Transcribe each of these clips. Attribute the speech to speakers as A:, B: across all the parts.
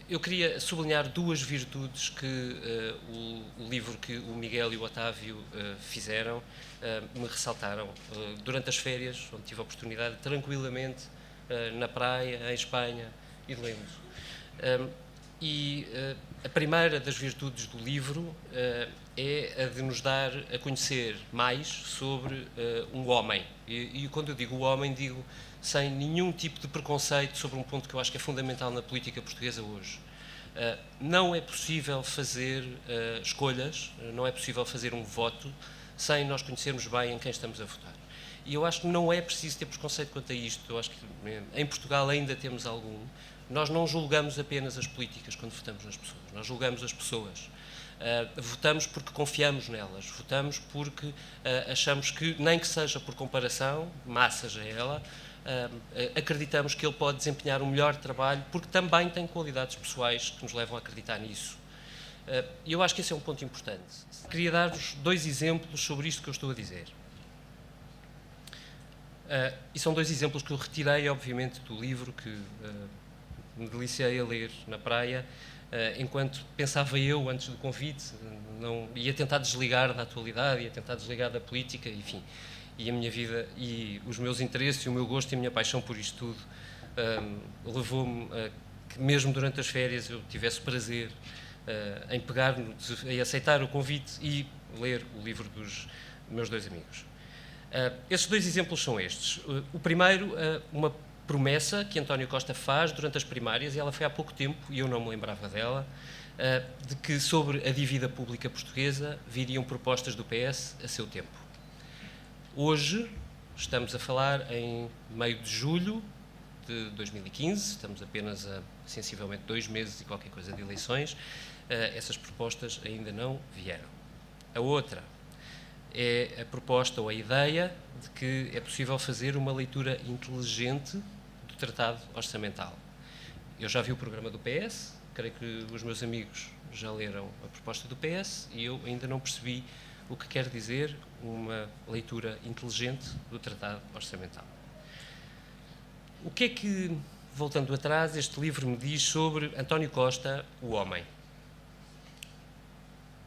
A: Eu queria sublinhar duas virtudes que o livro que o Miguel e o Otávio fizeram me ressaltaram. Durante as férias, onde tive a oportunidade de tranquilamente, na praia, em Espanha, ir lendo. A primeira das virtudes do livro é a de nos dar a conhecer mais sobre um homem. E quando eu digo o homem, digo sem nenhum tipo de preconceito sobre um ponto que eu acho que é fundamental na política portuguesa hoje. Não é possível fazer escolhas, não é possível fazer um voto sem nós conhecermos bem em quem estamos a votar. E eu acho que não é preciso ter preconceito quanto a isto. Eu acho que em Portugal ainda temos algum. Nós não julgamos apenas as políticas quando votamos nas pessoas, nós julgamos as pessoas. Votamos porque confiamos nelas, votamos porque achamos que, nem que seja por comparação, má seja ela, acreditamos que ele pode desempenhar um melhor trabalho, porque também tem qualidades pessoais que nos levam a acreditar nisso. E eu acho que esse é um ponto importante. Queria dar-vos dois exemplos sobre isto que eu estou a dizer. E são dois exemplos que eu retirei, obviamente, do livro que me deliciei a ler na praia, enquanto pensava eu, antes do convite, não, ia tentar desligar da atualidade, ia tentar desligar da política, enfim. E a minha vida, e os meus interesses, e o meu gosto e a minha paixão por isto tudo levou-me a que, mesmo durante as férias, eu tivesse prazer em pegar, em aceitar o convite e ler o livro dos meus dois amigos. Esses dois exemplos são estes. O primeiro, uma promessa que António Costa faz durante as primárias, e ela foi há pouco tempo, e eu não me lembrava dela, de que sobre a dívida pública portuguesa viriam propostas do PS a seu tempo. Hoje, estamos a falar em meio de julho de 2015, estamos apenas a sensivelmente 2 meses e qualquer coisa de eleições, essas propostas ainda não vieram. A outra é a proposta ou a ideia de que é possível fazer uma leitura inteligente do Tratado Orçamental. Eu já vi o programa do PS, creio que os meus amigos já leram a proposta do PS e eu ainda não percebi o que quer dizer uma leitura inteligente do Tratado Orçamental. O que é que, voltando atrás, este livro me diz sobre António Costa, o homem?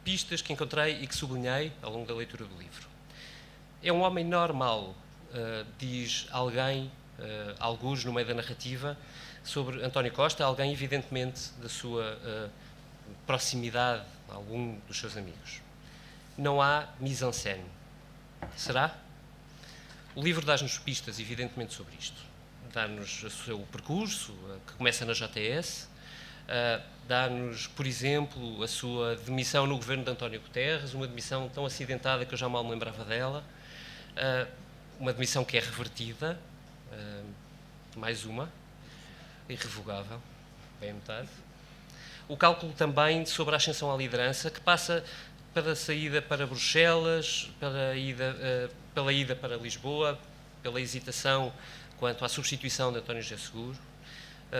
A: Pistas que encontrei e que sublinhei ao longo da leitura do livro. É um homem normal, diz alguém, algures no meio da narrativa, sobre António Costa, alguém evidentemente da sua proximidade a algum dos seus amigos. Não há mise-en-scène. Será? O livro dá-nos pistas, evidentemente, sobre isto. Dá-nos o seu percurso, que começa na JS, dá-nos, por exemplo, a sua demissão no governo de António Guterres, uma demissão tão acidentada que eu já mal me lembrava dela, uma demissão que é revertida, mais uma, irrevogável, bem a metade. O cálculo também sobre a ascensão à liderança, que passa pela saída para Bruxelas, pela ida para Lisboa, pela hesitação quanto à substituição de António José Seguro.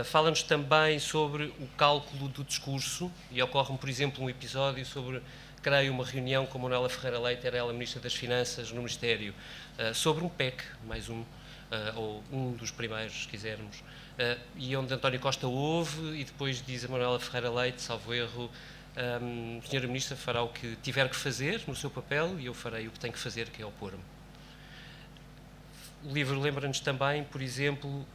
A: Fala-nos também sobre o cálculo do discurso, e ocorre-me, por exemplo, um episódio sobre, creio, uma reunião com Manuela Ferreira Leite, era ela Ministra das Finanças no Ministério, sobre um PEC, mais um, ou um dos primeiros, se quisermos, e onde António Costa ouve e depois diz a Manuela Ferreira Leite, salvo erro, Senhora Ministra fará o que tiver que fazer no seu papel e eu farei o que tenho que fazer, que é opor-me. O livro lembra-nos também, por exemplo,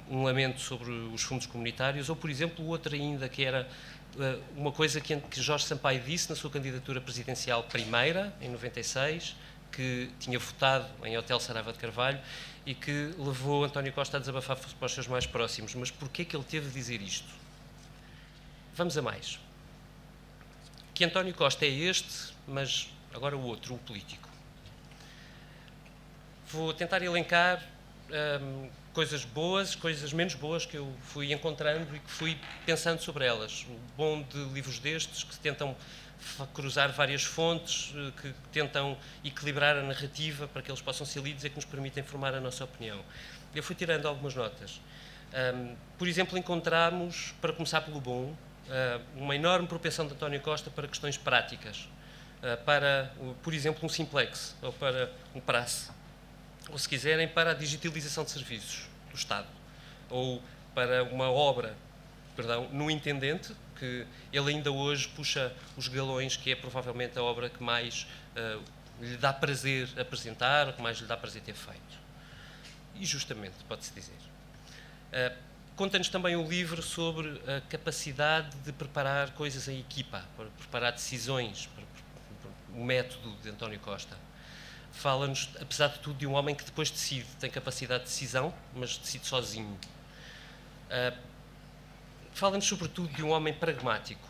A: um lamento sobre os fundos comunitários, ou, por exemplo, outro ainda, que era uma coisa que Jorge Sampaio disse na sua candidatura presidencial primeira, em 96, que tinha votado em Hotel Saraiva de Carvalho e que levou António Costa a desabafar para os seus mais próximos. Mas porquê que ele teve de dizer isto? Vamos a mais. Que António Costa é este, mas agora o outro, o político. Vou tentar elencar coisas boas, coisas menos boas que eu fui encontrando e que fui pensando sobre elas. O bom de livros destes, que tentam cruzar várias fontes, que tentam equilibrar a narrativa para que eles possam ser lidos e que nos permitem formar a nossa opinião. Eu fui tirando algumas notas. Por exemplo, encontramos, para começar pelo bom, uma enorme propensão de António Costa para questões práticas, para, por exemplo, um simplex, ou para um praxe, ou, se quiserem, para a digitalização de serviços do Estado, ou para uma obra perdão, no Intendente, que ele ainda hoje puxa os galões, que é provavelmente a obra que mais lhe dá prazer apresentar, ou que mais lhe dá prazer ter feito. E justamente, pode-se dizer. Conta-nos também um livro sobre a capacidade de preparar coisas em equipa, para preparar decisões, o método de António Costa. Fala-nos, apesar de tudo, de um homem que depois decide, tem capacidade de decisão, mas decide sozinho. Fala-nos, sobretudo, de um homem pragmático,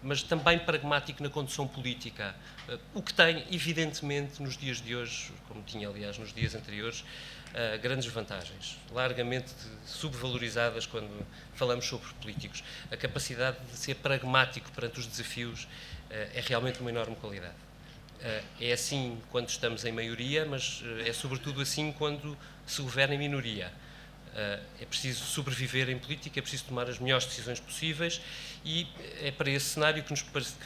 A: mas também pragmático na condução política, o que tem, evidentemente, nos dias de hoje, como tinha, aliás, nos dias anteriores, grandes vantagens, largamente subvalorizadas quando falamos sobre políticos. A capacidade de ser pragmático perante os desafios é realmente uma enorme qualidade. É assim quando estamos em maioria, mas é sobretudo assim quando se governa em minoria. É preciso sobreviver em política, é preciso tomar as melhores decisões possíveis e é para esse cenário que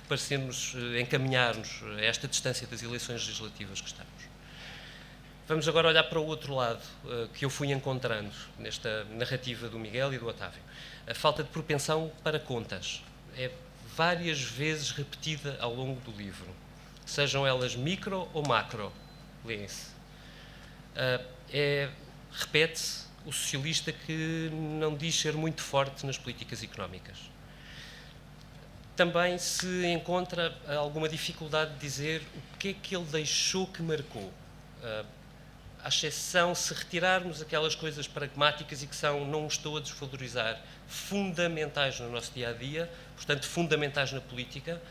A: parecemos encaminhar-nos a esta distância das eleições legislativas que estamos. Vamos agora olhar para o outro lado que eu fui encontrando nesta narrativa do Miguel e do Otávio. A falta de propensão para contas é várias vezes repetida ao longo do livro, sejam elas micro ou macro, leem-se. Repete-se o socialista que não diz ser muito forte nas políticas económicas. Também se encontra alguma dificuldade de dizer o que é que ele deixou que marcou. À exceção, se retirarmos aquelas coisas pragmáticas e que são, não estou a desvalorizar, fundamentais no nosso dia-a-dia, portanto, fundamentais na política,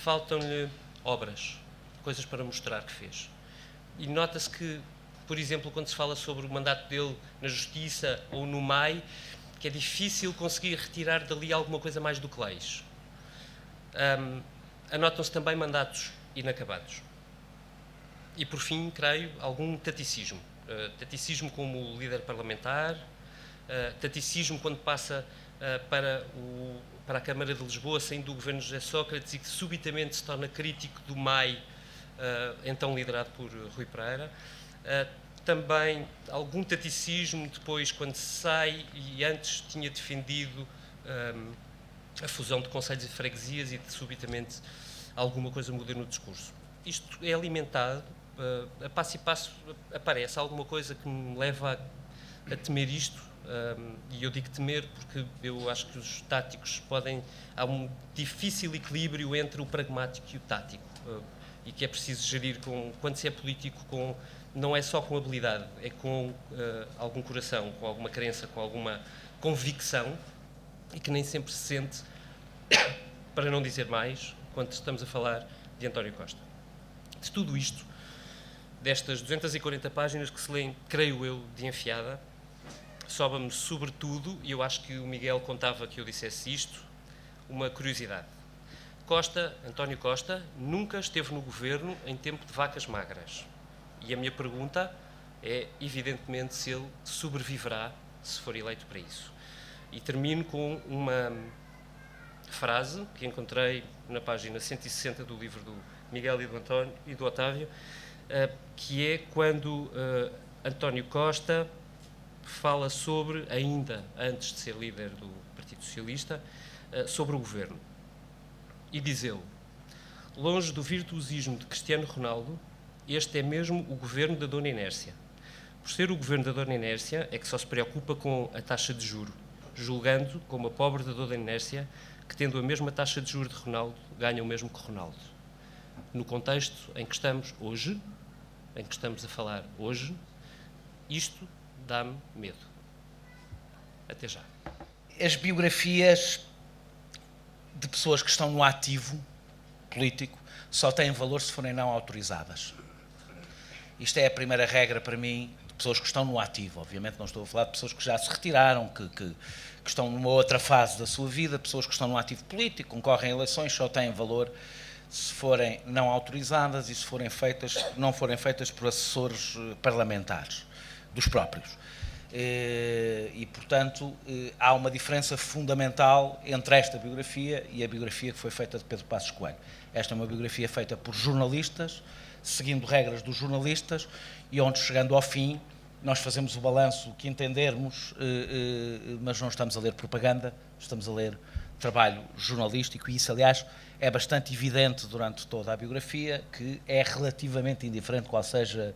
A: faltam-lhe obras, coisas para mostrar que fez. E nota-se que, por exemplo, quando se fala sobre o mandato dele na Justiça ou no MAI, que é difícil conseguir retirar dali alguma coisa mais do que leis. Anotam-se também mandatos inacabados. E, por fim, creio, algum taticismo. Taticismo como líder parlamentar, taticismo quando passa para a Câmara de Lisboa, saindo do governo de José Sócrates e que subitamente se torna crítico do MAI, então liderado por Rui Pereira. Também algum taticismo depois quando se sai e antes tinha defendido a fusão de concelhos e freguesias e de, subitamente alguma coisa muda no discurso. Isto é alimentado, a passo e passo aparece alguma coisa que me leva a temer isto, e eu digo temer porque eu acho que os táticos há um difícil equilíbrio entre o pragmático e o tático, e que é preciso gerir quando se é político não é só com habilidade, é com algum coração, com alguma crença, com alguma convicção, e que nem sempre se sente, para não dizer mais, quando estamos a falar de António Costa. De tudo isto, destas 240 páginas que se leem, creio eu, de enfiada, sobra-me sobretudo, e eu acho que o Miguel contava que eu dissesse isto, uma curiosidade. António Costa, nunca esteve no governo em tempo de vacas magras. E a minha pergunta é, evidentemente, se ele sobreviverá se for eleito para isso. E termino com uma frase que encontrei na página 160 do livro do Miguel e do Otávio, que é quando António Costa fala sobre, ainda antes de ser líder do Partido Socialista, sobre o governo. E diz ele: longe do virtuosismo de Cristiano Ronaldo, este é mesmo o governo da Dona Inércia. Por ser o governo da Dona Inércia, é que só se preocupa com a taxa de juro, julgando, como a pobre da Dona Inércia, que tendo a mesma taxa de juro de Ronaldo, ganha o mesmo que Ronaldo. No contexto em que estamos hoje, em que estamos a falar hoje, isto dá-me medo. Até já.
B: As biografias de pessoas que estão no ativo político só têm valor se forem não autorizadas. Isto é a primeira regra para mim de pessoas que estão no ativo. Obviamente não estou a falar de pessoas que já se retiraram, que estão numa outra fase da sua vida, pessoas que estão no ativo político, concorrem a eleições, só têm valor se forem não autorizadas e se não forem feitas por assessores parlamentares dos próprios. E, portanto, há uma diferença fundamental entre esta biografia e a biografia que foi feita de Pedro Passos Coelho. Esta é uma biografia feita por jornalistas, seguindo regras dos jornalistas, e onde, chegando ao fim, nós fazemos o balanço que entendermos, mas não estamos a ler propaganda, estamos a ler trabalho jornalístico, e isso, aliás, é bastante evidente durante toda a biografia, que é relativamente indiferente qual seja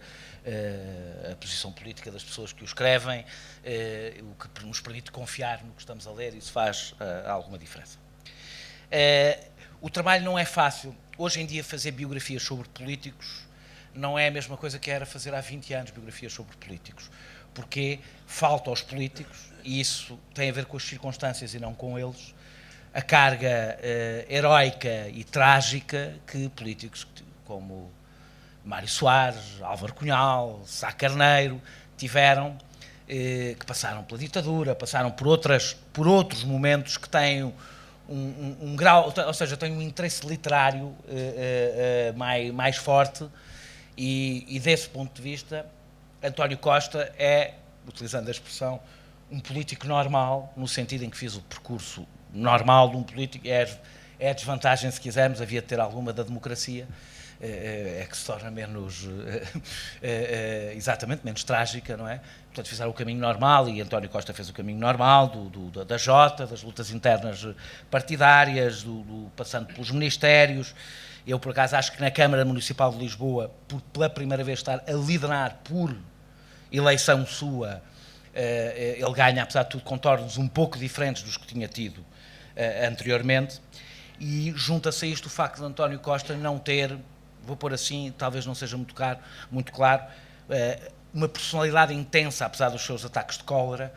B: a posição política das pessoas que o escrevem, o que nos permite confiar no que estamos a ler, isso faz alguma diferença. O trabalho não é fácil. Hoje em dia fazer biografias sobre políticos não é a mesma coisa que era fazer há 20 anos biografias sobre políticos, porque falta aos políticos, e isso tem a ver com as circunstâncias e não com eles, a carga heroica e trágica que políticos como Mário Soares, Álvaro Cunhal, Sá Carneiro tiveram, que passaram pela ditadura, passaram por outros momentos que têm um grau, ou seja, têm um interesse literário mais forte, e desse ponto de vista António Costa é, utilizando a expressão, um político normal, no sentido em que fiz o percurso normal de um político. É a desvantagem, se quisermos, havia de ter alguma da democracia, é que se torna menos, exatamente, menos trágica, não é? Portanto, fizeram o caminho normal, e António Costa fez o caminho normal da Jota, das lutas internas partidárias, passando pelos ministérios. Eu, por acaso, acho que na Câmara Municipal de Lisboa, por pela primeira vez estar a liderar por eleição sua, ele ganha, apesar de tudo, contornos um pouco diferentes dos que tinha tido anteriormente, e junta-se a isto o facto de António Costa não ter, vou pôr assim, talvez não seja muito claro, uma personalidade intensa, apesar dos seus ataques de cólera,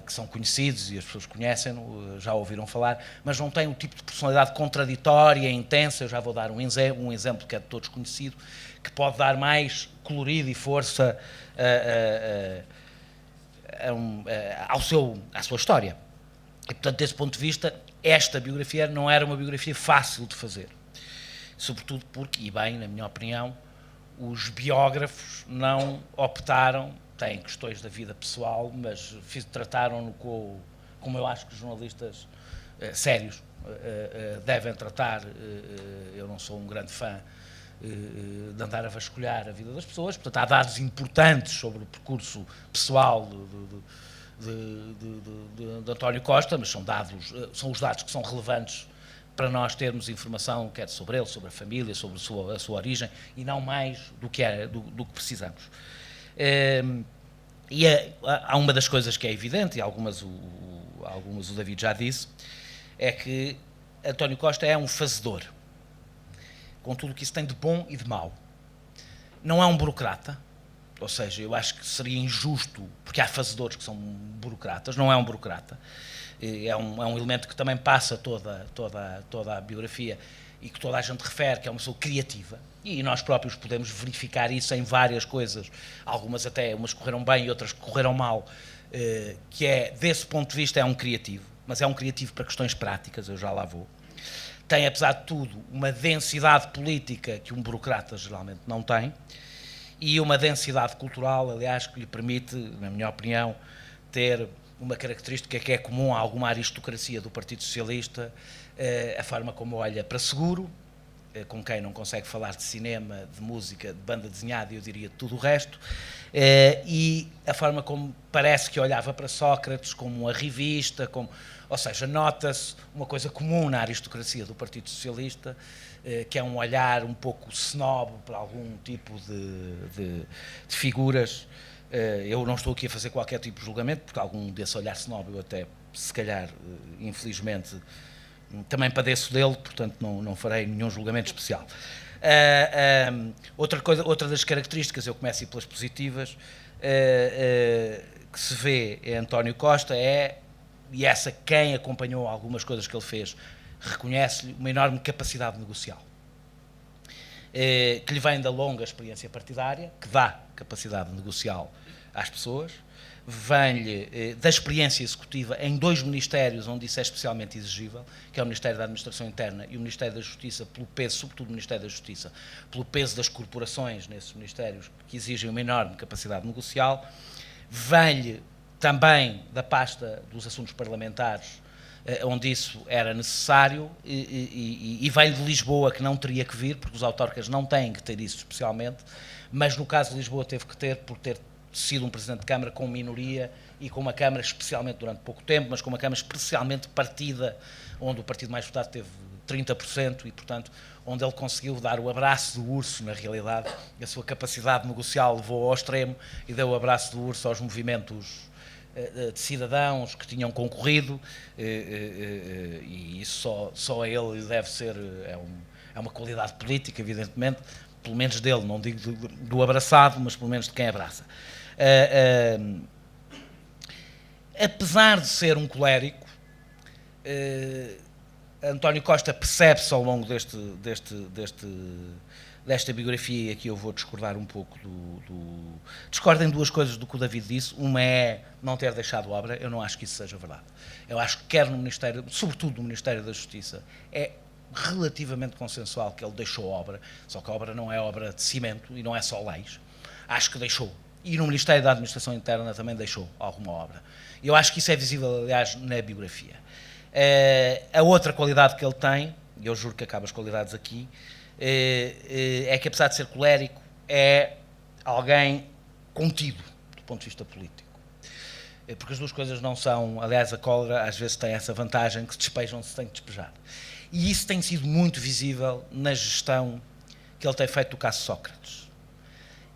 B: que são conhecidos e as pessoas conhecem, já ouviram falar, mas não tem o tipo de personalidade contraditória, intensa. Eu já vou dar um exemplo que é de todos conhecido, que pode dar mais colorido e força à sua história. E, portanto, desse ponto de vista, esta biografia não era uma biografia fácil de fazer, sobretudo porque, e bem, na minha opinião, os biógrafos não optaram, têm questões da vida pessoal, mas trataram-no como eu acho que os jornalistas sérios devem tratar. Eu não sou um grande fã de andar a vasculhar a vida das pessoas, portanto há dados importantes sobre o percurso pessoal de António Costa, mas são os dados que são relevantes para nós termos informação, quer sobre ele, sobre a família, sobre a sua origem, e não mais do que precisamos. E há uma das coisas que é evidente, e algumas o David já disse, é que António Costa é um fazedor, com tudo o que isso tem de bom e de mau. Não é um burocrata, ou seja, eu acho que seria injusto, porque há fazedores que são burocratas, não é um burocrata. É um elemento que também passa toda a biografia e que toda a gente refere, que é uma pessoa criativa, e nós próprios podemos verificar isso em várias coisas, algumas até, umas correram bem e outras correram mal, que é, desse ponto de vista, é um criativo, mas é um criativo para questões práticas, eu já lá vou. Tem, apesar de tudo, uma densidade política que um burocrata geralmente não tem, e uma densidade cultural, aliás, que lhe permite, na minha opinião, ter uma característica que é comum a alguma aristocracia do Partido Socialista, a forma como olha para Seguro, com quem não consegue falar de cinema, de música, de banda desenhada e eu diria de tudo o resto, e a forma como parece que olhava para Sócrates como uma revista, ou seja, nota-se uma coisa comum na aristocracia do Partido Socialista, que é um olhar um pouco snob para algum tipo de figuras. Eu não estou aqui a fazer qualquer tipo de julgamento, porque algum desse olhar snob eu até, se calhar, infelizmente, também padeço dele, portanto não farei nenhum julgamento especial. Outra das características, eu começo pelas positivas, que se vê em António Costa e essa quem acompanhou algumas coisas que ele fez, reconhece-lhe uma enorme capacidade negocial, que lhe vem da longa experiência partidária, que dá capacidade negocial às pessoas, vem-lhe da experiência executiva em 2 ministérios onde isso é especialmente exigível, que é o Ministério da Administração Interna e o Ministério da Justiça, pelo peso, sobretudo o Ministério da Justiça, pelo peso das corporações nesses ministérios, que exigem uma enorme capacidade negocial. Vem-lhe também da pasta dos assuntos parlamentares, onde isso era necessário, e vem-lhe de Lisboa, que não teria que vir, porque os autarcas não têm que ter isso especialmente, mas no caso de Lisboa teve que ter, por ter sido um Presidente de Câmara com minoria e com uma Câmara especialmente durante pouco tempo, mas com uma Câmara especialmente partida, onde o partido mais votado teve 30% e, portanto, onde ele conseguiu dar o abraço do urso, na realidade, a sua capacidade negocial levou ao extremo e deu o abraço do urso aos movimentos de cidadãos que tinham concorrido, e isso só a ele deve ser, é uma qualidade política, evidentemente, pelo menos dele, não digo do abraçado, mas pelo menos de quem abraça. Apesar de ser um colérico, António Costa percebe-se ao longo desta biografia, e aqui eu vou discordar um pouco discordo em duas coisas do que o David disse. Uma é não ter deixado obra. Eu não acho que isso seja verdade. Eu acho que quer no Ministério, sobretudo no Ministério da Justiça, é relativamente consensual que ele deixou obra, só que a obra não é obra de cimento e não é só leis. Acho que deixou. E no Ministério da Administração Interna também deixou alguma obra. E eu acho que isso é visível, aliás, na biografia. A outra qualidade que ele tem, e eu juro que acabo as qualidades aqui, é que, apesar de ser colérico, é alguém contido do ponto de vista político. Porque as duas coisas não são, aliás, a cólera às vezes tem essa vantagem que se despeja onde se tem que despejar. E isso tem sido muito visível na gestão que ele tem feito do caso Sócrates.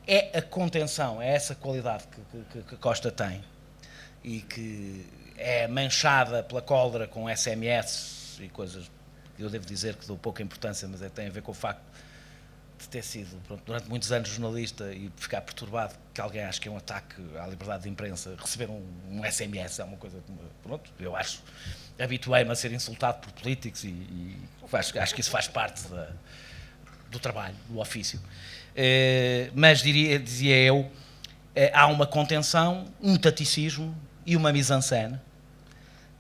B: É a contenção, é essa qualidade que Costa tem e que é manchada pela cólera com SMS e coisas que eu devo dizer que dou pouca importância, mas tem a ver com o facto de ter sido, pronto, durante muitos anos jornalista e ficar perturbado que alguém acha que é um ataque à liberdade de imprensa, receber um SMS é uma coisa que, pronto, eu acho, habituei-me a ser insultado por políticos e acho que isso faz parte do trabalho, do ofício. Mas dizia eu, há uma contenção, um taticismo e uma mise-en-scène,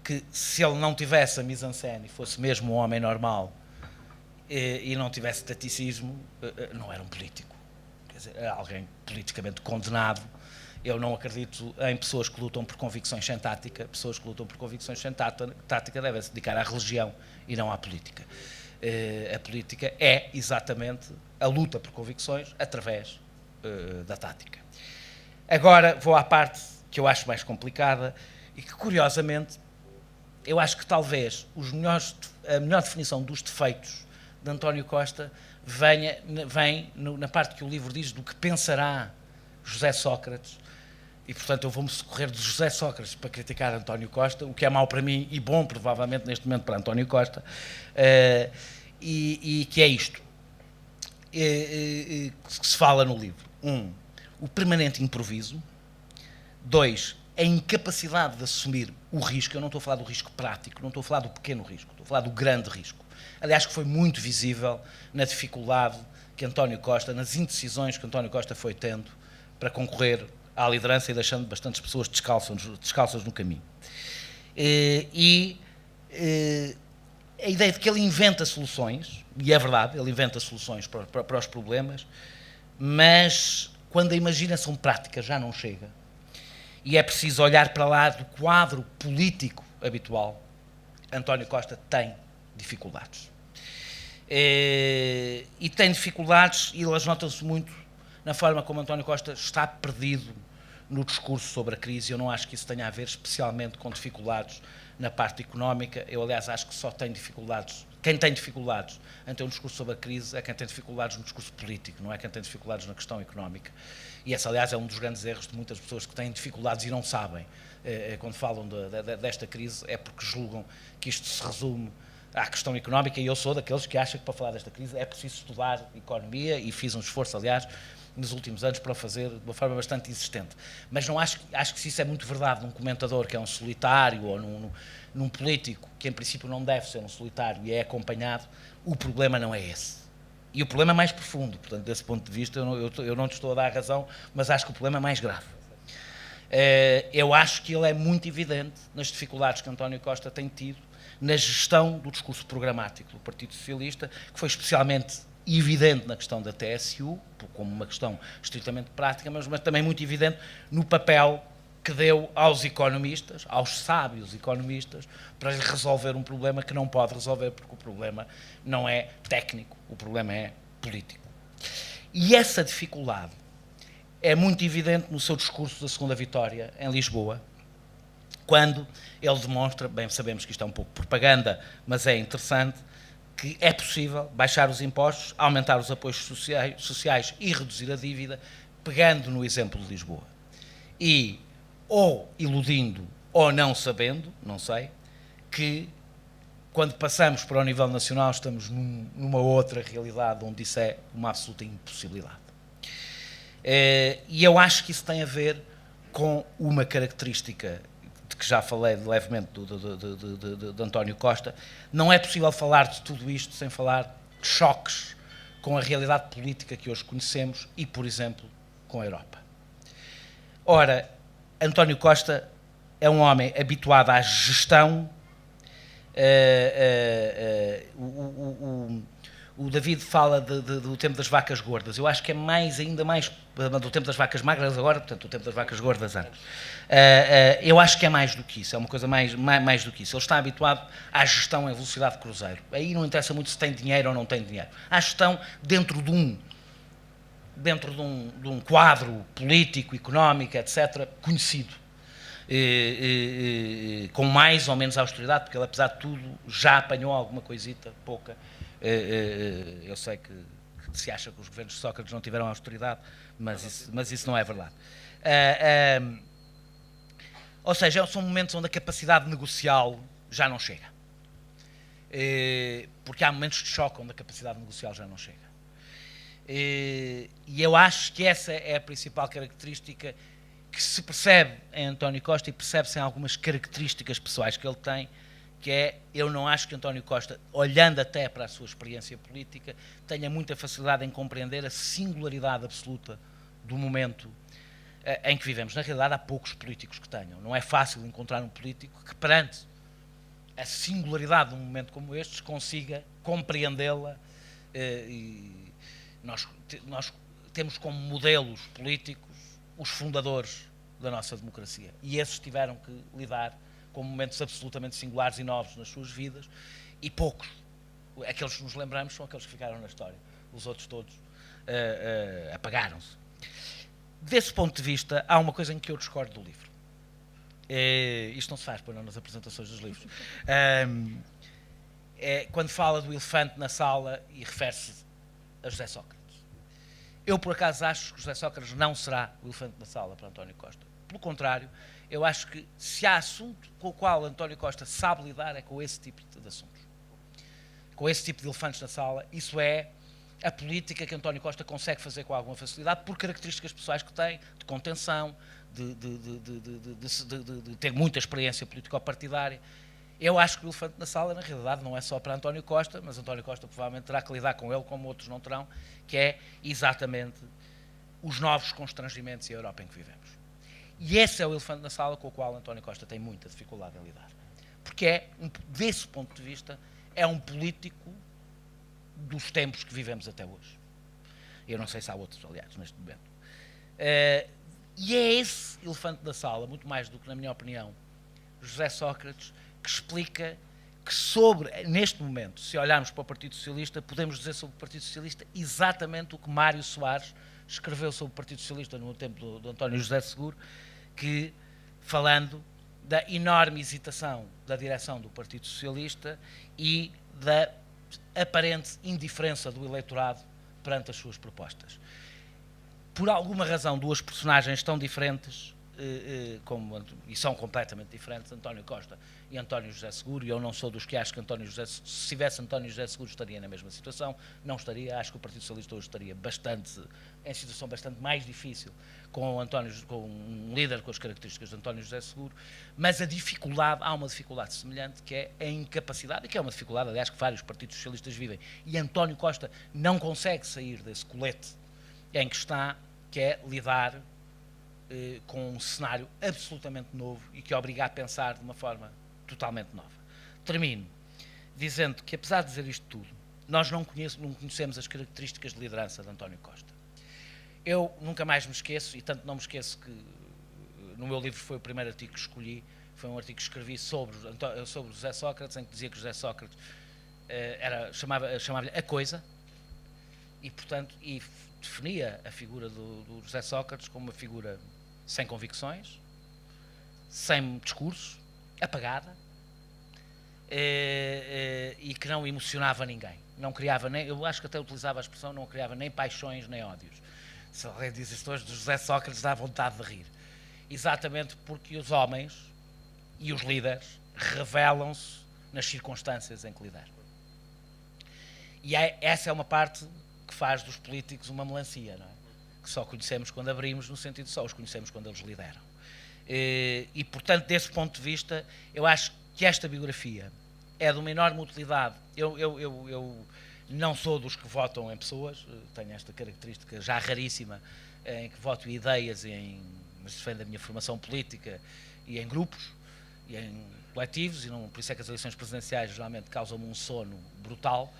B: que se ele não tivesse a mise-en-scène e fosse mesmo um homem normal e não tivesse taticismo, não era um político. Quer dizer, era alguém politicamente condenado. Eu não acredito em pessoas que lutam por convicções sem tática. Pessoas que lutam por convicções sem tática devem se dedicar à religião e não à política. A política é exatamente a luta por convicções através da tática. Agora vou à parte que eu acho mais complicada e que, curiosamente, eu acho que talvez a melhor definição dos defeitos de António Costa vem na parte que o livro diz do que pensará José Sócrates, e portanto eu vou-me socorrer de José Sócrates para criticar António Costa, o que é mau para mim e bom provavelmente neste momento para António Costa, e que é isto que se fala no livro. O permanente improviso. 2, a incapacidade de assumir o risco. Eu não estou a falar do risco prático, não estou a falar do pequeno risco, estou a falar do grande risco. Aliás, que foi muito visível na dificuldade que António Costa, nas indecisões que António Costa foi tendo para concorrer à liderança e deixando bastantes pessoas descalças no caminho. A ideia de que ele inventa soluções, e é verdade, ele inventa soluções para os problemas, mas quando a imaginação prática já não chega, e é preciso olhar para lá do quadro político habitual, António Costa tem dificuldades. E tem dificuldades, e elas notam-se muito na forma como António Costa está perdido no discurso sobre a crise. Eu não acho que isso tenha a ver especialmente com dificuldades na parte económica. Eu, aliás, acho que só tem dificuldades. Quem tem dificuldades em ter um discurso sobre a crise é quem tem dificuldades no discurso político, não é quem tem dificuldades na questão económica. E esse, aliás, é um dos grandes erros de muitas pessoas que têm dificuldades e não sabem, quando falam desta crise, é porque julgam que isto se resume à questão económica, e eu sou daqueles que acham que para falar desta crise é preciso estudar economia, e fiz um esforço, aliás, nos últimos anos para o fazer de uma forma bastante insistente. Mas não acho que isso é muito verdade num comentador que é um solitário ou num político que em princípio não deve ser um solitário e é acompanhado. O problema não é esse. E o problema é mais profundo. Portanto, desse ponto de vista, eu não te estou a dar a razão, mas acho que o problema é mais grave. Eu acho que ele é muito evidente nas dificuldades que António Costa tem tido na gestão do discurso programático do Partido Socialista, que foi especialmente evidente na questão da TSU, como uma questão estritamente prática, mas também muito evidente no papel que deu aos economistas, aos sábios economistas, para resolver um problema que não pode resolver, porque o problema não é técnico, o problema é político. E essa dificuldade é muito evidente no seu discurso da segunda vitória, em Lisboa, quando ele demonstra, bem sabemos que isto é um pouco propaganda, mas é interessante, que é possível baixar os impostos, aumentar os apoios sociais e reduzir a dívida, pegando no exemplo de Lisboa. E, ou iludindo, ou não sabendo, não sei, que quando passamos para o nível nacional estamos numa outra realidade onde isso é uma absoluta impossibilidade. E eu acho que isso tem a ver com uma característica de que já falei levemente de António Costa. Não é possível falar de tudo isto sem falar de choques com a realidade política que hoje conhecemos e, por exemplo, com a Europa. Ora, António Costa é um homem habituado à gestão. O David fala do tempo das vacas gordas. Eu acho que é ainda mais do tempo das vacas magras agora, portanto, o tempo das vacas gordas antes. Eu acho que é mais do que isso, é uma coisa mais do que isso. Ele está habituado à gestão em velocidade de cruzeiro. Aí não interessa muito se tem dinheiro ou não tem dinheiro. À gestão dentro de um quadro político, económico, etc., conhecido. Com mais ou menos austeridade, porque ele, apesar de tudo, já apanhou alguma coisita, pouca. Eu sei que se acha que os governos de Sócrates não tiveram austeridade, mas isso não é verdade. Ou seja, são momentos onde a capacidade negocial já não chega. Porque há momentos de choque onde a capacidade negocial já não chega. E eu acho que essa é a principal característica que se percebe em António Costa e percebe-se em algumas características pessoais que ele tem, que é, eu não acho que António Costa, olhando até para a sua experiência política, tenha muita facilidade em compreender a singularidade absoluta do momento em que vivemos. Na realidade, há poucos políticos que tenham. Não é fácil encontrar um político que, perante a singularidade de um momento como este, consiga compreendê-la. E nós temos como modelos políticos os fundadores da nossa democracia. E esses tiveram que lidar com momentos absolutamente singulares e novos nas suas vidas, e poucos. Aqueles que nos lembramos são aqueles que ficaram na história. Os outros todos apagaram-se. Desse ponto de vista, há uma coisa em que eu discordo do livro. Isto não se faz, nas apresentações dos livros. Quando fala do elefante na sala e refere-se a José Sócrates. Eu, por acaso, acho que José Sócrates não será o elefante na sala para António Costa. Pelo contrário, eu acho que se há assunto com o qual António Costa sabe lidar é com esse tipo de assuntos. Com esse tipo de elefantes na sala. Isso é a política que António Costa consegue fazer com alguma facilidade por características pessoais que tem, de contenção, de ter muita experiência político-partidária. Eu acho que o elefante na sala, na realidade, não é só para António Costa, mas António Costa provavelmente terá que lidar com ele, como outros não terão, que é exatamente os novos constrangimentos e a Europa em que vivemos. E esse é o elefante na sala com o qual António Costa tem muita dificuldade em lidar. Porque desse ponto de vista, é um político dos tempos que vivemos até hoje. Eu não sei se há outros, aliás, neste momento. E é esse elefante na sala, muito mais do que, na minha opinião, José Sócrates, que explica que neste momento, se olharmos para o Partido Socialista, podemos dizer sobre o Partido Socialista exatamente o que Mário Soares escreveu sobre o Partido Socialista no tempo do António José Seguro, que, falando da enorme hesitação da direção do Partido Socialista e da aparente indiferença do eleitorado perante as suas propostas. Por alguma razão, duas personagens tão diferentes, e são completamente diferentes, António Costa e António José Seguro, e eu não sou dos que acham que se tivesse António José Seguro estaria na mesma situação, não estaria, acho que o Partido Socialista hoje estaria em situação bastante mais difícil com um líder com as características de António José Seguro, mas há uma dificuldade semelhante, que é a incapacidade, e que é uma dificuldade, aliás, que vários partidos socialistas vivem, e António Costa não consegue sair desse colete em que está, que é lidar com um cenário absolutamente novo e que obriga a pensar de uma forma totalmente nova. Termino dizendo que, apesar de dizer isto tudo, nós não conhecemos as características de liderança de António Costa. Eu nunca mais me esqueço, e tanto não me esqueço que no meu livro foi o primeiro artigo que escolhi, foi um artigo que escrevi sobre José Sócrates, em que dizia que José Sócrates chamava-lhe a coisa, e portanto, definia a figura do José Sócrates como uma figura sem convicções, sem discurso, apagada, e que não emocionava ninguém. Não criava nem, eu acho que até utilizava a expressão, não criava nem paixões nem ódios. Se alguém diz isto hoje do José Sócrates, dá vontade de rir. Exatamente porque os homens e os líderes revelam-se nas circunstâncias em que lideram. E essa é uma parte que faz dos políticos uma melancia, não é? Que só conhecemos quando abrimos, no sentido de só os conhecemos quando eles lideram. E, portanto, desse ponto de vista, eu acho que esta biografia é de uma enorme utilidade. Eu não sou dos que votam em pessoas, tenho esta característica já raríssima, em que voto em ideias, mas defendo a minha formação política, e em grupos, e em coletivos, e não, por isso é que as eleições presidenciais geralmente causam-me um sono brutal,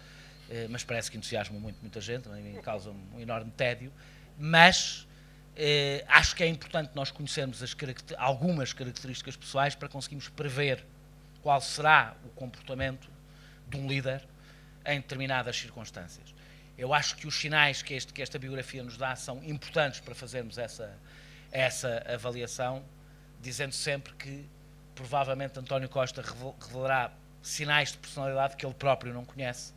B: mas parece que entusiasmam muita gente, também causam um enorme tédio, mas acho que é importante nós conhecermos algumas características pessoais para conseguirmos prever qual será o comportamento de um líder em determinadas circunstâncias. Eu acho que os sinais que esta biografia nos dá são importantes para fazermos essa avaliação, dizendo sempre que provavelmente António Costa revelará sinais de personalidade que ele próprio não conhece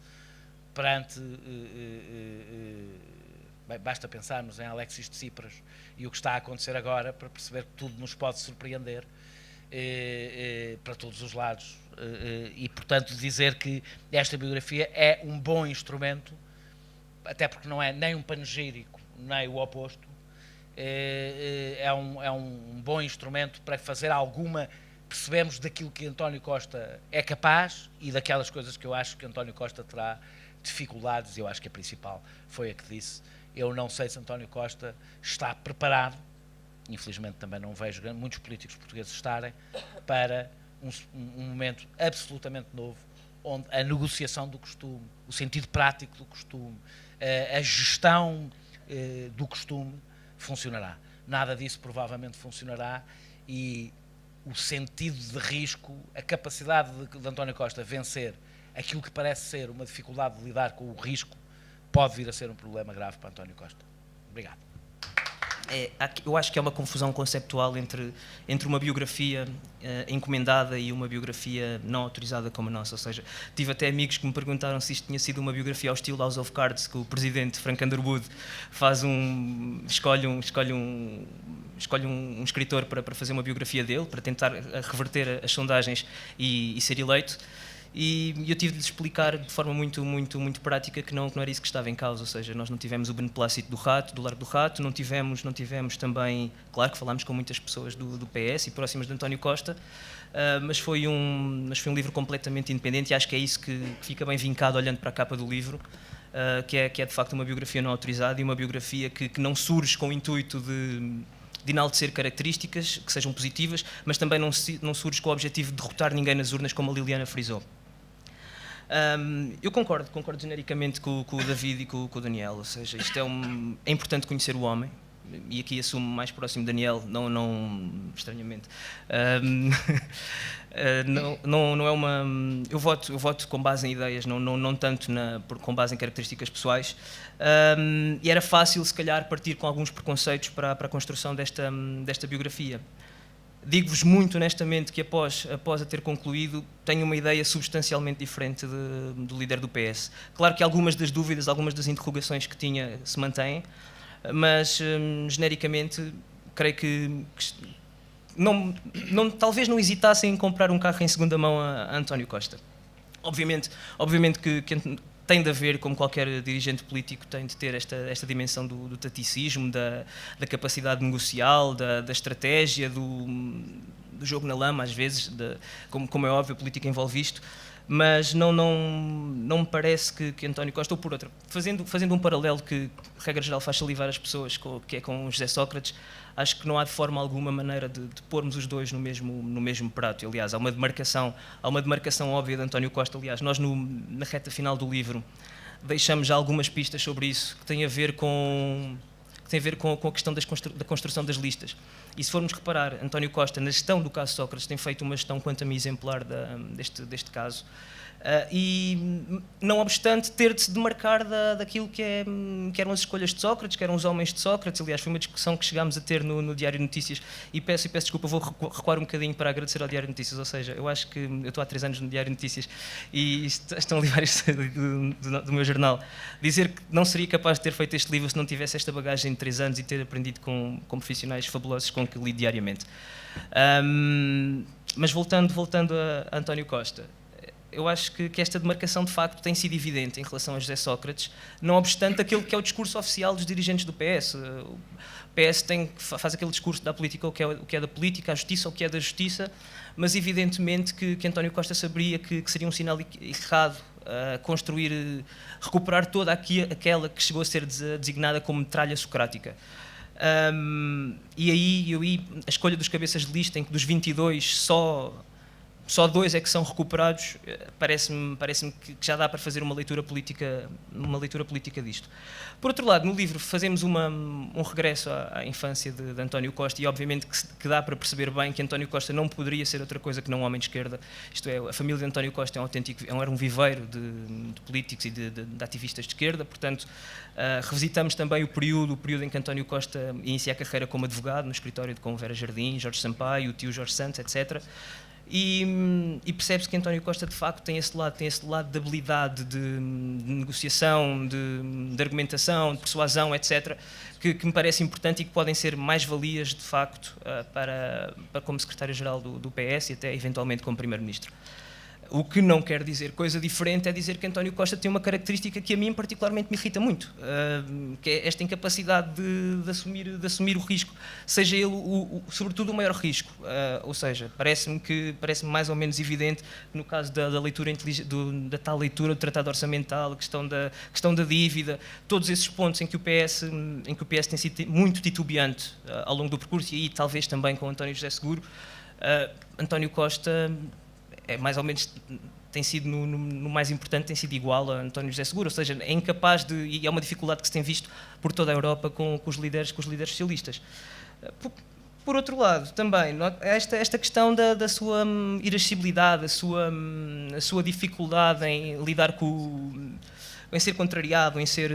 B: perante... basta pensarmos em Alexis Tsipras e o que está a acontecer agora para perceber que tudo nos pode surpreender para todos os lados. E, portanto, dizer que esta biografia é um bom instrumento, até porque não é nem um panegírico, nem o oposto, é um bom instrumento para fazer percebemos daquilo que António Costa é capaz e daquelas coisas que eu acho que António Costa terá dificuldades, e eu acho que a principal foi a que disse. Eu não sei se António Costa está preparado, infelizmente também não vejo muitos políticos portugueses estarem, para um momento absolutamente novo, onde a negociação do costume, o sentido prático do costume, a gestão do costume funcionará. Nada disso provavelmente funcionará, e o sentido de risco, a capacidade de António Costa vencer aquilo que parece ser uma dificuldade de lidar com o risco, pode vir a ser um problema grave para António Costa. Obrigado.
C: Eu acho que é uma confusão conceptual entre uma biografia encomendada e uma biografia não autorizada como a nossa. Ou seja, tive até amigos que me perguntaram se isto tinha sido uma biografia ao estilo House of Cards, que o presidente Frank Underwood escolhe um escritor para fazer uma biografia dele, para tentar reverter as sondagens e ser eleito. E eu tive de lhes explicar de forma muito prática que não era isso que estava em causa. Ou seja, nós não tivemos o beneplácito do Largo do Rato, não tivemos também, claro que falámos com muitas pessoas do PS e próximas de António Costa, mas foi um livro completamente independente, e acho que é isso que fica bem vincado olhando para a capa do livro, que é de facto uma biografia não autorizada, e uma biografia que não surge com o intuito de enaltecer características que sejam positivas, mas também não surge com o objetivo de derrotar ninguém nas urnas, como a Liliana frisou. Eu concordo genericamente com o David e com o Daniel, ou seja, isto é importante conhecer o homem, e aqui assumo mais próximo Daniel, não estranhamente, não é uma... Eu voto com base em ideias, não tanto com base em características pessoais, e era fácil, se calhar, partir com alguns preconceitos para a construção desta biografia. Digo-vos muito honestamente que após a ter concluído, tenho uma ideia substancialmente diferente do líder do PS. Claro que algumas das dúvidas, algumas das interrogações que tinha se mantêm, mas genericamente creio que talvez não hesitassem em comprar um carro em segunda mão a António Costa. Obviamente que tem de haver, como qualquer dirigente político, tem de ter esta dimensão do taticismo, da capacidade negocial, da estratégia, do jogo na lama, às vezes, como é óbvio, a política envolve isto, mas não me parece que António Costa, ou por outra, fazendo um paralelo que, regra geral, faz salivar as pessoas, que é com José Sócrates, acho que não há de forma alguma maneira de pormos os dois no mesmo prato. Aliás, há uma demarcação óbvia de António Costa. Aliás, nós na reta final do livro deixamos já algumas pistas sobre isso, que tem a ver com tem a ver com a questão da construção das listas. E se formos reparar, António Costa, na gestão do caso Sócrates, tem feito uma gestão, quanto a mim, exemplar deste caso. E, não obstante, ter de se demarcar daquilo que eram as escolhas de Sócrates, que eram os homens de Sócrates. Aliás, foi uma discussão que chegámos a ter no Diário de Notícias, e peço desculpa, vou recuar um bocadinho para agradecer ao Diário de Notícias. Ou seja, eu acho que eu estou há 3 anos no Diário de Notícias e estão ali vários do meu jornal. Dizer que não seria capaz de ter feito este livro se não tivesse esta bagagem de 3 anos e ter aprendido com profissionais fabulosos com que lido diariamente. Mas voltando a António Costa, eu acho que esta demarcação de facto tem sido evidente em relação a José Sócrates, não obstante aquilo que é o discurso oficial dos dirigentes do PS. O PS faz aquele discurso da política, o que é da política, a justiça, o que é da justiça, mas evidentemente que António Costa saberia que seria um sinal errado recuperar toda aquela que chegou a ser designada como metralha socrática. E aí a escolha dos cabeças de lista, em que dos 22 só 2 é que são recuperados, parece-me que já dá para fazer uma leitura política disto. Por outro lado, no livro fazemos um regresso à infância de António Costa, e obviamente que dá para perceber bem que António Costa não poderia ser outra coisa que não um homem de esquerda. Isto é, a família de António Costa era um viveiro de políticos e de ativistas de esquerda. Portanto, revisitamos também o período em que António Costa inicia a carreira como advogado no escritório com Vera Jardim, Jorge Sampaio, o tio Jorge Santos, etc. E percebe-se que António Costa de facto tem esse lado de habilidade de negociação, de argumentação, de persuasão, etc., que me parece importante e que podem ser mais-valias de facto para como secretário-geral do PS e até eventualmente como primeiro-ministro. O que não quer dizer coisa diferente é dizer que António Costa tem uma característica que a mim particularmente me irrita muito, que é esta incapacidade de assumir o risco, seja ele sobretudo o maior risco. Ou seja, parece-me mais ou menos evidente que no caso da leitura da tal leitura do Tratado Orçamental, a questão da dívida, todos esses pontos em que o PS tem sido muito titubeante ao longo do percurso, e aí talvez também com António José Seguro, António Costa é mais ou menos, tem sido no mais importante, tem sido igual a António José Seguro, ou seja, é incapaz e é uma dificuldade que se tem visto por toda a Europa com os líderes socialistas. Por outro lado, também, esta questão da sua irascibilidade, a sua dificuldade em lidar em ser contrariado, em ser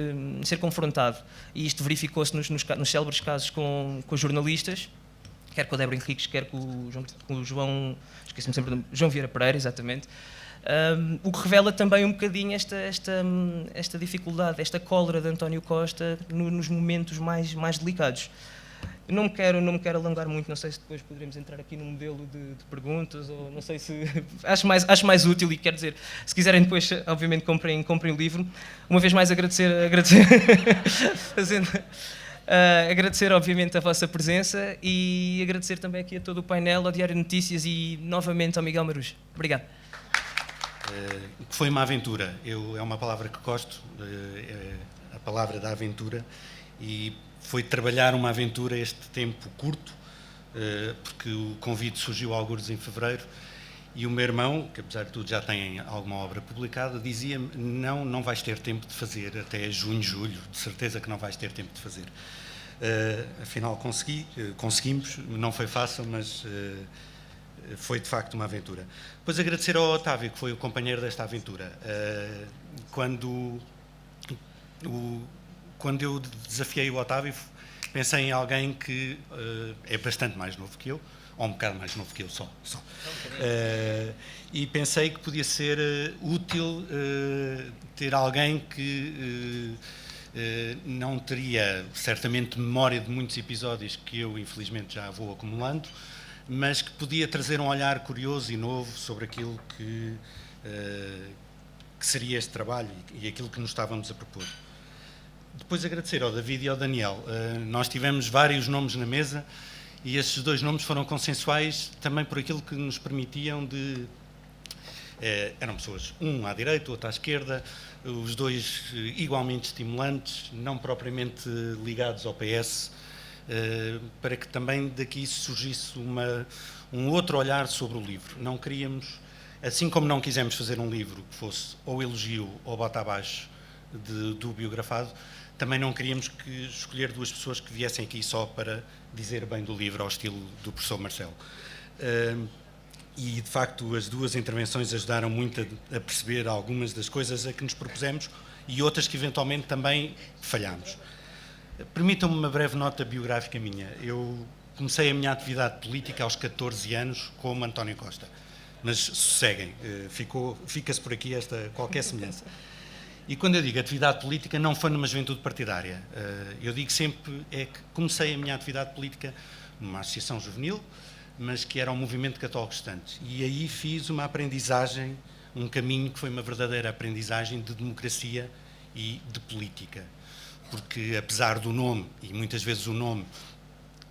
C: confrontado, e isto verificou-se nos célebres casos com os jornalistas, quer com o Débora Henriques, quer com o João... Esqueci-me sempre do João Vieira Pereira, exatamente. O que revela também um bocadinho esta dificuldade, esta cólera de António Costa nos momentos mais delicados. Eu não me quero alongar muito, não sei se depois poderemos entrar aqui num modelo de perguntas, ou não sei se... Acho mais útil, e quero dizer, se quiserem depois, obviamente, comprem o livro. Uma vez mais agradecer agradecer obviamente a vossa presença e agradecer também aqui a todo o painel, ao Diário de Notícias e novamente ao Miguel Marujo. Obrigado.
D: Foi uma aventura. É uma palavra que gosto, a palavra da aventura, e foi trabalhar uma aventura este tempo curto, porque o convite surgiu algures em fevereiro, e o meu irmão, que apesar de tudo já tem alguma obra publicada, dizia-me: não vais ter tempo de fazer até junho, julho, de certeza que não vais ter tempo de fazer. Afinal conseguimos, não foi fácil, mas foi de facto uma aventura. Depois agradecer ao Otávio, que foi o companheiro desta aventura. Quando eu desafiei o Otávio, pensei em alguém que é bastante mais novo que eu, ou um bocado mais novo que eu só. E pensei que podia ser útil ter alguém que não teria certamente memória de muitos episódios que eu infelizmente já vou acumulando, mas que podia trazer um olhar curioso e novo sobre aquilo que seria este trabalho e aquilo que nos estávamos a propor. Depois agradecer ao David e ao Daniel. Nós tivemos vários nomes na mesa, e esses 2 nomes foram consensuais também por aquilo que nos permitiam de... eram pessoas, um à direita, outro à esquerda, os 2 igualmente estimulantes, não propriamente ligados ao PS, para que também daqui surgisse um outro olhar sobre o livro. Não queríamos, assim como não quisemos fazer um livro que fosse ou elogio ou bota abaixo do biografado, também não queríamos escolher duas pessoas que viessem aqui só para dizer bem do livro, ao estilo do professor Marcelo. E, de facto, as duas intervenções ajudaram muito a perceber algumas das coisas a que nos propusemos e outras que, eventualmente, também falhámos. Permitam-me uma breve nota biográfica minha. Eu comecei a minha atividade política aos 14 anos como António Costa. Mas sosseguem, fica-se por aqui qualquer semelhança. E quando eu digo atividade política, não foi numa juventude partidária. Eu digo sempre que comecei a minha atividade política numa associação juvenil, mas que era um movimento católico distante. E aí fiz uma aprendizagem, um caminho que foi uma verdadeira aprendizagem de democracia e de política. Porque, apesar do nome, e muitas vezes o nome,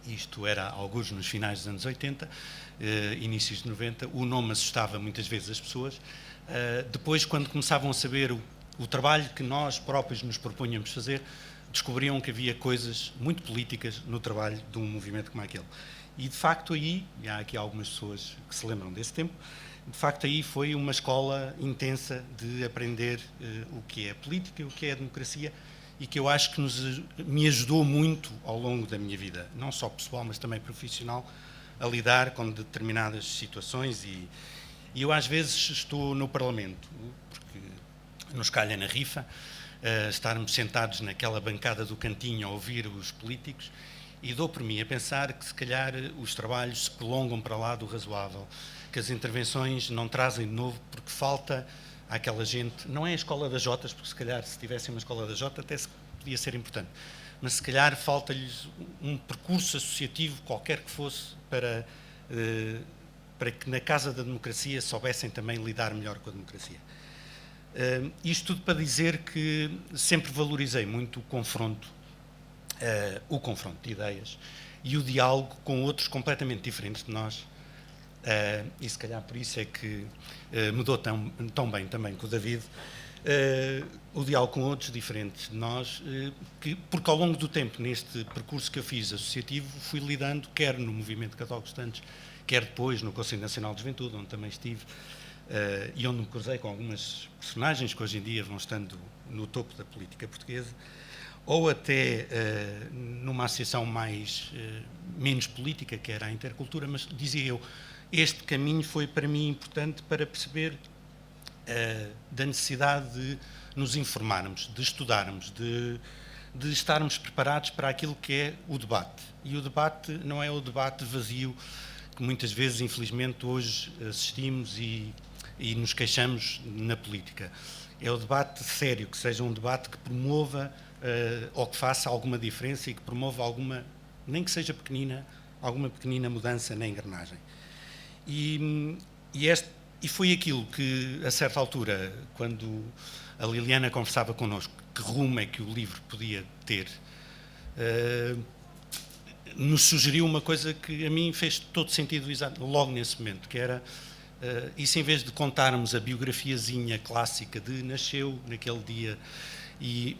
D: isto era alguns nos finais dos anos 80, inícios de 90, o nome assustava muitas vezes as pessoas. Depois, quando começavam a saber o trabalho que nós próprios nos propunhamos fazer, descobriam que havia coisas muito políticas no trabalho de um movimento como aquele. E, de facto, aí, e há aqui algumas pessoas que se lembram desse tempo, de facto, aí foi uma escola intensa de aprender o que é política e o que é democracia, e que eu acho que me ajudou muito ao longo da minha vida, não só pessoal, mas também profissional, a lidar com determinadas situações. E eu, às vezes, estou no Parlamento, porque nos calha na rifa, estarmos sentados naquela bancada do cantinho a ouvir os políticos, e dou por mim a pensar que, se calhar, os trabalhos se prolongam para lá do razoável, que as intervenções não trazem de novo, porque falta àquela gente, não é a escola das Jotas, porque se calhar se tivessem uma escola das Jotas até podia ser importante, mas se calhar falta-lhes um percurso associativo, qualquer que fosse, para que na Casa da Democracia soubessem também lidar melhor com a democracia. Isto tudo para dizer que sempre valorizei muito o confronto de ideias e o diálogo com outros completamente diferentes de nós. E se calhar por isso é que mudou tão bem também com o David, o diálogo com outros diferentes de nós, porque ao longo do tempo, neste percurso que eu fiz associativo, fui lidando, quer no Movimento Católico Estantes, quer depois no Conselho Nacional de Juventude, onde também estive, e onde me cruzei com algumas personagens que hoje em dia vão estando no topo da política portuguesa, ou até numa associação menos política, que era a Intercultura, mas dizia eu, este caminho foi para mim importante para perceber da necessidade de nos informarmos, de estudarmos, de estarmos preparados para aquilo que é o debate. E o debate não é o debate vazio que muitas vezes, infelizmente, hoje assistimos e nos queixamos na política. É o debate sério, que seja um debate que promova ou que faça alguma diferença e que promova alguma, nem que seja pequenina, alguma pequenina mudança na engrenagem. E foi aquilo que, a certa altura, quando a Liliana conversava connosco, que rumo é que o livro podia ter, nos sugeriu uma coisa que a mim fez todo sentido logo nesse momento, que era, isso em vez de contarmos a biografiazinha clássica de nasceu naquele dia e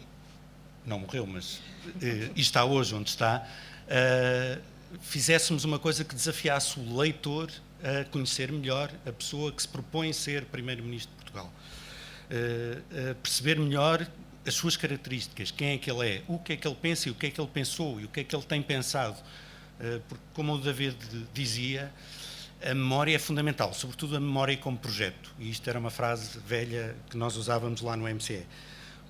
D: não morreu, mas e está hoje onde está, fizéssemos uma coisa que desafiasse o leitor a conhecer melhor a pessoa que se propõe ser Primeiro-Ministro de Portugal, a perceber melhor as suas características, quem é que ele é, o que é que ele pensa e o que é que ele pensou e o que é que ele tem pensado, porque, como o David dizia, a memória é fundamental, sobretudo a memória como projeto, e isto era uma frase velha que nós usávamos lá no MCE,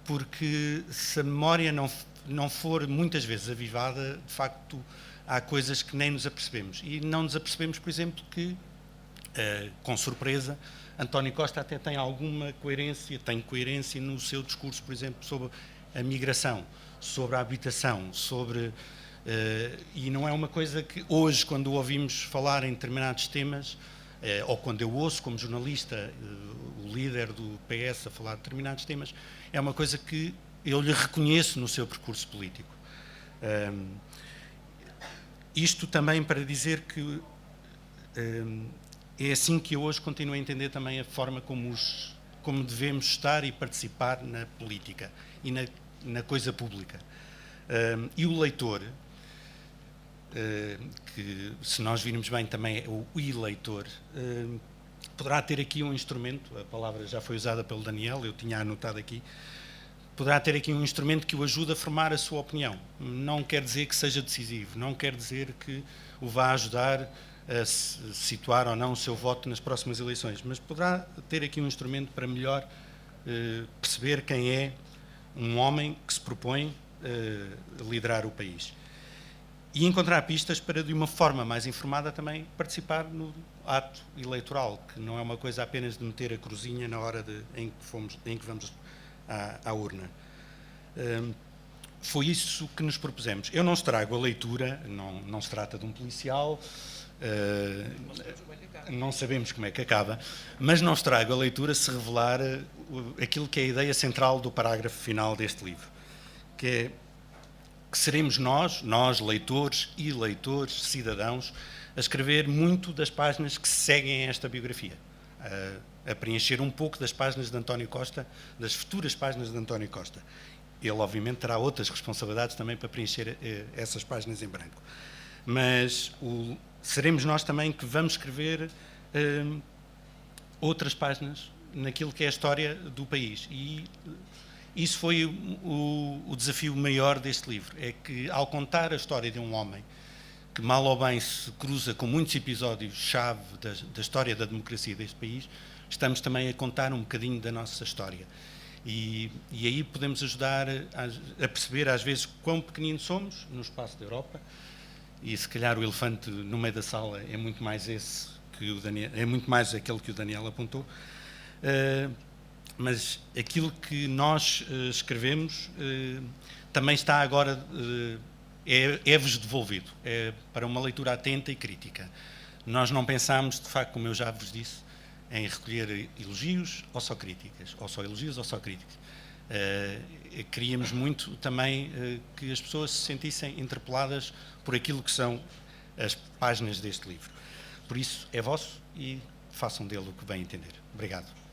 D: porque se a memória não for muitas vezes avivada, de facto há coisas que nem nos apercebemos. E não nos apercebemos, por exemplo, que, com surpresa, António Costa até tem alguma coerência, tem coerência no seu discurso, por exemplo, sobre a migração, sobre a habitação, sobre... e não é uma coisa que hoje, quando ouvimos falar em determinados temas, ou quando eu ouço como jornalista o líder do PS a falar de determinados temas, é uma coisa que eu lhe reconheço no seu percurso político. Isto também para dizer que é assim que eu hoje continuo a entender também a forma como devemos estar e participar na política e na coisa pública. E o leitor, que se nós virmos bem também é o eleitor, poderá ter aqui um instrumento, a palavra já foi usada pelo Daniel, eu tinha anotado aqui, poderá ter aqui um instrumento que o ajude a formar a sua opinião. Não quer dizer que seja decisivo, não quer dizer que o vá ajudar a situar ou não o seu voto nas próximas eleições, mas poderá ter aqui um instrumento para melhor perceber quem é um homem que se propõe liderar o país. E encontrar pistas para, de uma forma mais informada, também participar no ato eleitoral, que não é uma coisa apenas de meter a cruzinha na hora em que vamos à urna. Foi isso que nos propusemos. Eu não estrago a leitura, não se trata de um policial, não sabemos como é que acaba, mas não estrago a leitura se revelar aquilo que é a ideia central do parágrafo final deste livro, que é que seremos nós, leitores e leitores, cidadãos, a escrever muito das páginas que seguem a esta biografia, a preencher um pouco das páginas de António Costa, das futuras páginas de António Costa. Ele, obviamente, terá outras responsabilidades também para preencher essas páginas em branco. Mas seremos nós também que vamos escrever outras páginas naquilo que é a história do país. E isso foi o desafio maior deste livro, é que, ao contar a história de um homem que, mal ou bem, se cruza com muitos episódios-chave da história da democracia deste país, estamos também a contar um bocadinho da nossa história. E aí podemos ajudar a perceber, às vezes, quão pequeninos somos no espaço da Europa, e se calhar o elefante no meio da sala é muito mais esse que o Daniel, é muito mais aquele que o Daniel apontou, mas aquilo que nós escrevemos também está agora, é-vos devolvido, é para uma leitura atenta e crítica. Nós não pensámos, de facto, como eu já vos disse, em recolher elogios ou só críticas, ou só elogios ou só críticas. Queríamos muito também que as pessoas se sentissem interpeladas por aquilo que são as páginas deste livro. Por isso, é vosso e façam dele o que bem entender. Obrigado.